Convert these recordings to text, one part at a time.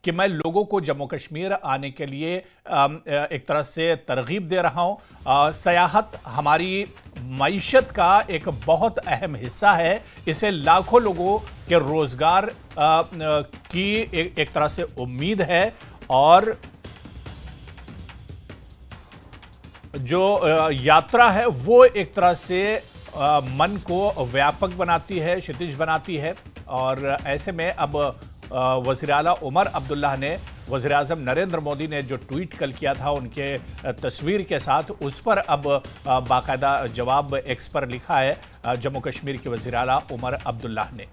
कि मैं लोगों को जम्मू कश्मीर आने के लिए एक तरह से तरगीब दे रहा हूं। सयाहत हमारी मईशत का एक बहुत अहम हिस्सा है। इसे लाखों लोगों के रोजगार की एक तरह से उम्मीद है और जो यात्रा है वो एक तरह से मन को व्यापक बनाती है, क्षितिज बनाती है। और ऐसे में अब वज़ीर आला उमर अब्दुल्ला ने वज़ीर आज़म नरेंद्र मोदी ने जो ट्वीट कल किया था उनके तस्वीर के साथ, उस पर अब बाकायदा जवाब एक्स पर लिखा है जम्मू कश्मीर के वज़ीर आला उमर अब्दुल्ला ने।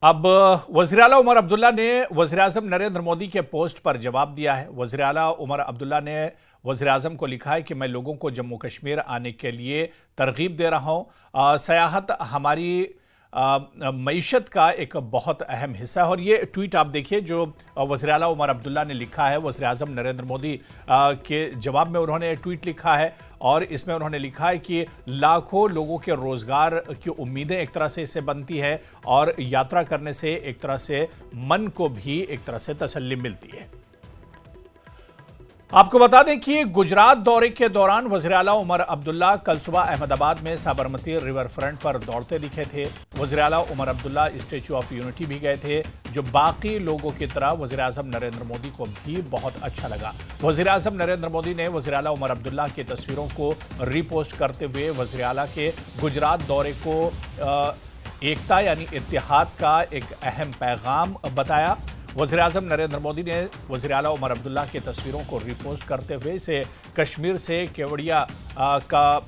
अब वज़ीर आला उमर अब्दुल्ला ने वज़ीर आज़म नरेंद्र मोदी के पोस्ट पर जवाब दिया है। वज़ीर आला उमर अब्दुल्ला ने वज़ीर आज़म को लिखा है कि मैं लोगों को जम्मू कश्मीर आने के लिए तरगीब दे रहा हूँ। सयाहत हमारी मईशत का एक बहुत अहम हिस्सा है। और ये ट्वीट आप देखिए जो वज़ीर आला उमर अब्दुल्ला ने लिखा है, वज़ीर आज़म नरेंद्र मोदी के जवाब में उन्होंने ट्वीट लिखा है और इसमें उन्होंने लिखा है कि लाखों लोगों के रोजगार की उम्मीदें एक तरह से इससे बनती है और यात्रा करने से एक तरह से मन को भी एक तरह से तसल्ली मिलती है। आपको बता दें कि गुजरात दौरे के दौरान वज़ीर आला उमर अब्दुल्ला कल सुबह अहमदाबाद में साबरमती रिवर फ्रंट पर दौड़ते दिखे थे। वज़ीर आला Omar Abdullah Statue of Unity भी गए थे, जो बाकी लोगों की तरह वज़ीर आज़म नरेंद्र मोदी को भी बहुत अच्छा लगा। वज़ीर आज़म नरेंद्र मोदी ने वज़ीर आला उमर अब्दुल्ला की तस्वीरों को रीपोस्ट करते हुए वज़ीर आला के गुजरात दौरे को एकता यानी इत्तेहाद का एक अहम पैगाम बताया। वज़ीर आज़म नरेंद्र मोदी ने वज़ीर आला उमर अब्दुल्ला की तस्वीरों को रिपोस्ट करते हुए इसे कश्मीर से केवड़िया का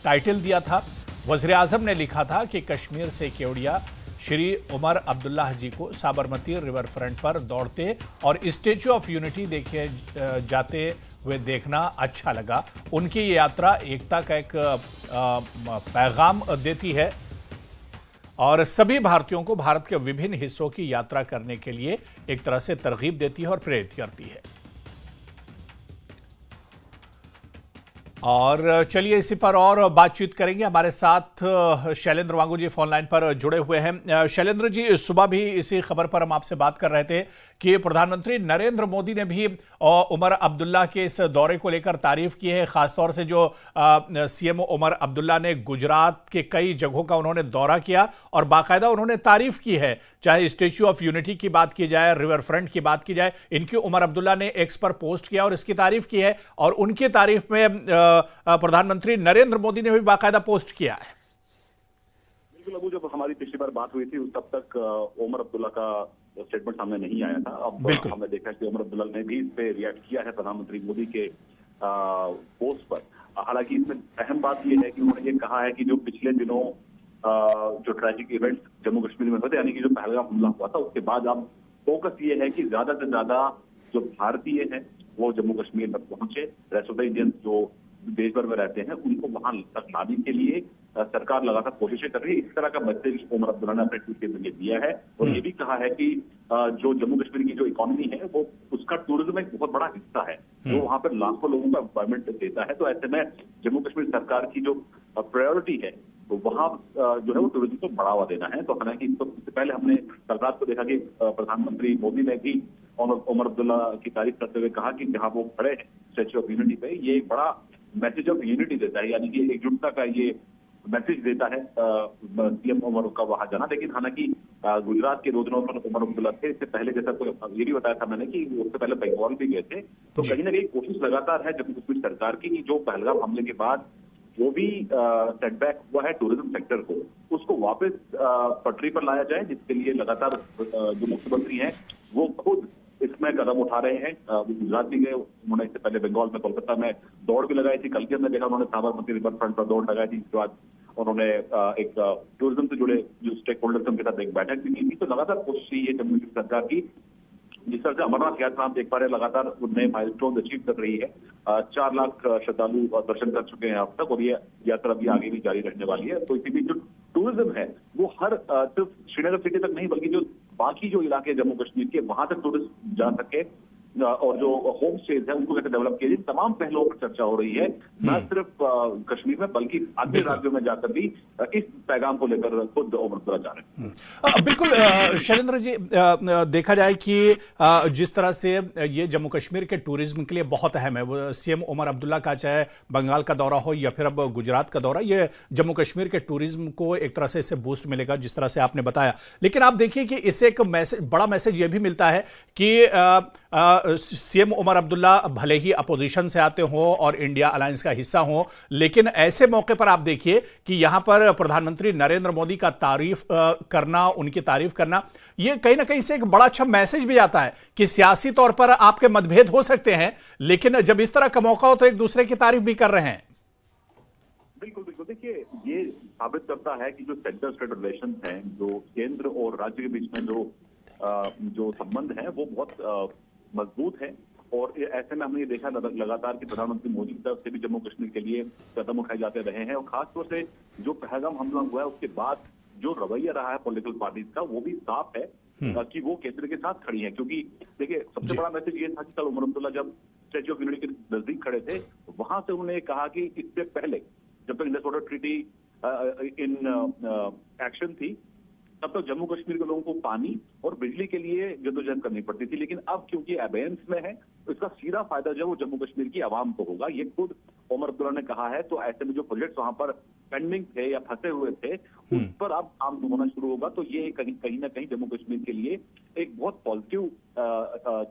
टाइटल दिया था। वज़ीर आज़म ने लिखा था कि कश्मीर से केवड़िया श्री उमर अब्दुल्ला जी को साबरमती रिवर फ्रंट पर दौड़ते और स्टैच्यू ऑफ यूनिटी देखे जाते हुए देखना अच्छा लगा। उनकी ये यात्रा एकता का एक पैगाम देती है और सभी भारतीयों को भारत के विभिन्न हिस्सों की यात्रा करने के लिए एक तरह से तरगीब देती है और प्रेरित करती है। और चलिए इसी पर और बातचीत करेंगे। हमारे साथ शैलेंद्र वांगू जी फोन लाइन पर जुड़े हुए हैं। शैलेंद्र जी, सुबह भी इसी खबर पर हम आपसे बात कर रहे थे कि प्रधानमंत्री नरेंद्र मोदी ने भी उमर अब्दुल्ला के इस दौरे को लेकर तारीफ की है। खासतौर से जो सीएम उमर अब्दुल्ला ने गुजरात के कई जगहों का उन्होंने दौरा किया और बाकायदा उन्होंने तारीफ की है, चाहे स्टैच्यू ऑफ यूनिटी की बात की जाए, रिवर फ्रंट की बात की जाए, इनकी उमर अब्दुल्ला ने एक्स पर पोस्ट किया और इसकी तारीफ की है और उनकी तारीफ में प्रधानमंत्री नरेंद्र मोदी ने भी बाकायदा पोस्ट किया है। बिल्कुल अबू, जब हमारी पिछली बार बात हुई थी तब तक उमर अब्दुल्ला का स्टेटमेंट सामने नहीं आया था। अब हमने देखा कि उमर अब्दुल्ला ने भी इस पे रिएक्ट किया है प्रधानमंत्री मोदी के पोस्ट पर। हालांकि इसमें अहम बात यह है कि उन्होंने ये कहा है कि जो पिछले दिनों जो ट्रैजिक इवेंट्स जम्मू कश्मीर में हुए थे, यानी कि जो पहलगाम हमला हुआ था, उसके बाद अब फोकस ये है कि ज्यादा से ज्यादा जो भारतीय हैं वो जम्मू कश्मीर में पहुंचे। रेस्ट ऑफ द इंडियंस जो देश भर में रहते हैं उनको वहां तक लाने के लिए सरकार लगातार कोशिशें कर रही है। इस तरह का मैसेज उमर अब्दुल्ला ने अपने ट्वीट के जरिए दिया है और ये भी कहा है कि जो जम्मू कश्मीर की जो इकोनॉमी है वो उसका टूरिज्म एक बहुत बड़ा हिस्सा है, जो वहां पर लाखों लोगों को एम्प्लॉयमेंट देता है। तो ऐसे में जम्मू कश्मीर सरकार की जो प्रायोरिटी है तो वहां जो है वो टूरिज्म को बढ़ावा देना है। तो हालांकि इससे पहले हमने कल रात को देखा कि प्रधानमंत्री मोदी ने भी उमर अब्दुल्ला की तारीफ करते हुए कहा कि जहां वो खड़े हैं स्टैच्यू ऑफ यूनिटी पे, ये एक बड़ा मैसेज ऑफ यूनिटी देता है, यानी कि एकजुटता का ये मैसेज देता है सीएम उमर का वहां जाना। लेकिन हालांकि गुजरात के 2 दिनों पर उमर अब्दुल्ला थे। इससे पहले जैसा तो ये भी बताया था मैंने कि उससे पहले बंगाल भी गए थे। तो कहीं ना कहीं कोशिश लगातार है जम्मू कश्मीर सरकार की कि जो पहलगाम हमले के बाद जो भी सेटबैक हुआ है टूरिज्म सेक्टर को, उसको वापस पटरी पर लाया जाए, जिसके लिए लगातार जो मुख्यमंत्री हैं वो खुद इसमें कदम उठा रहे हैं। गुजरात भी गए, उन्होंने इससे पहले बंगाल में कोलकाता में दौड़ भी लगाई थी। कल के हमने देखा उन्होंने साबरमती रिवर फ्रंट पर दौड़ लगाई थी। इसके बाद उन्होंने एक टूरिज्म से जुड़े जो स्टेक होल्डर्स उनके साथ एक बैठक भी की थी। तो लगातार कोशिश यही है जम्मू कश्मीर सरकार की, जिस तरह से अमरनाथ यात्रा आप देख पा रहे हैं लगातार नए माइलस्टोन अचीव कर रही है। 4 लाख श्रद्धालु दर्शन कर चुके हैं अब तक और ये यात्रा भी आगे भी जारी रहने वाली है। तो इसी बीच जो टूरिज्म है वो हर सिर्फ श्रीनगर सिटी तक नहीं बल्कि जो बाकी जो इलाके जम्मू कश्मीर के वहां तक टूरिस्ट जा सके, और जो होम स्टेज है उनको कैसे डेवलप किया जाए, तमाम पहलुओं पर चर्चा हो रही है, न सिर्फ कश्मीर में बल्कि अन्य राज्यों में जाकर भी इस पैगाम को लेकर खुद ओमर अब्दुल्ला जा रहे हैं। बिल्कुल शैलेंद्र जी, देखा जाए कि जिस तरह से ये जम्मू कश्मीर के टूरिज्म के लिए बहुत अहम है, वो सीएम ओमर अब्दुल्ला का चाहे बंगाल का दौरा हो या फिर अब गुजरात का दौरा, ये जम्मू कश्मीर के टूरिज्म को एक तरह से इससे बूस्ट मिलेगा जिस तरह से आपने बताया। लेकिन आप देखिए कि इससे एक मैसेज, बड़ा मैसेज ये भी मिलता है कि सीएम ओमर अब्दुल्ला भले ही अपोजिशन से आते हो और इंडिया अलायंस का हिस्सा हो, लेकिन ऐसे मौके पर आप देखिए कि यहां पर प्रधानमंत्री नरेंद्र मोदी का तारीफ करना, उनकी तारीफ करना, ये कहीं ना कहीं से एक बड़ा अच्छा मैसेज भी आता है कि सियासी तौर पर आपके मतभेद हो सकते हैं, लेकिन जब इस तरह का मौका हो तो एक दूसरे की तारीफ भी कर रहे हैं। बिल्कुल बिल्कुल, देखिए ये साबित करता है कि जो सेंटर स्टेट रिलेशन हैं, जो केंद्र और राज्य के बीच में जो संबंध है वो बहुत मजबूत है। और ऐसे में हमने ये देखा लगातार कि प्रधानमंत्री मोदी की तरफ से भी जम्मू कश्मीर के लिए कदम उठाए जाते रहे हैं, और खासतौर से जो पहलगाम हमला हुआ है उसके बाद जो रवैया रहा है पॉलिटिकल पार्टीज का, वो भी साफ है कि वो केंद्र के साथ खड़ी है। क्योंकि देखिए सबसे बड़ा मैसेज ये था कि कल ओमर अब्दुल्ला जब स्टैच्यू ऑफ यूनिटी के नजदीक खड़े थे, वहां से उन्होंने कहा कि इससे पहले जब तक Indus water treaty in action थी, तब तक जम्मू कश्मीर के लोगों को पानी और बिजली के लिए जद्दोजहद करनी पड़ती थी, लेकिन अब क्योंकि अबेयंस में है तो इसका सीधा फायदा जो वो जम्मू कश्मीर की आवाम को होगा, ये खुद ओमर अब्दुल्ला ने कहा है। तो ऐसे में जो प्रोजेक्ट्स वहां पर पेंडिंग थे या फंसे हुए थे, उस पर अब काम होना शुरू होगा। तो ये कहीं ना कहीं जम्मू कश्मीर के लिए एक बहुत पॉजिटिव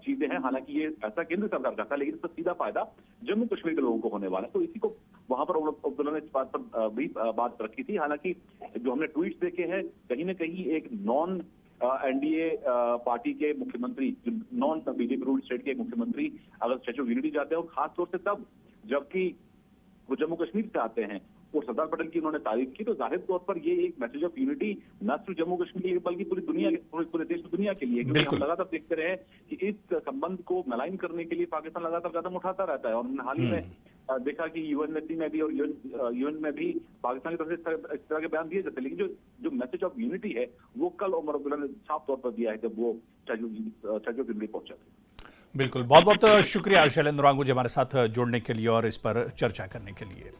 चीजें हैं। हालांकि ये ऐसा केंद्र सरकार का था, लेकिन इसका सीधा फायदा जम्मू कश्मीर के लोगों को होने वाला है। तो इसी को वहां पर ओमर अब्दुल्ला ने इस बात पर भी बात रखी थी। हालांकि जो हमने ट्वीट देखे हैं, कहीं ना कहीं एक नॉन एनडीए पार्टी के मुख्यमंत्री, नॉन बीजेपी रूल्ड स्टेट के मुख्यमंत्री अगर स्टैच्यू ऑफ यूनिटी जाते हैं, और खासतौर से तब जबकि वो जम्मू कश्मीर से आते हैं और सरदार पटेल की उन्होंने तारीफ की, तो जाहिर तौर पर ये एक मैसेज ऑफ यूनिटी न सिर्फ जम्मू कश्मीर के लिए बल्कि पूरी दुनिया के, पूरे देश में दुनिया के लिए, क्योंकि हम लगातार देखते रहे कि इस संबंध को मलाइन करने के लिए पाकिस्तान लगातार कदम उठाता रहता है। और हमने हाल ही में देखा कि यूएनएससी में भी और यूएन में भी पाकिस्तान की तरफ से इस तरह के बयान दिए जाते हैं, लेकिन जो मैसेज ऑफ यूनिटी है वो कल ओमर अब्दुल्ला ने साफ तौर पर दिया है जब वो स्टैच्यू ऑफ यूनिटी पहुंचा था। बिल्कुल, बहुत बहुत शुक्रिया शैलेंद्र वांगू जी हमारे साथ जुड़ने के लिए और इस पर चर्चा करने के लिए।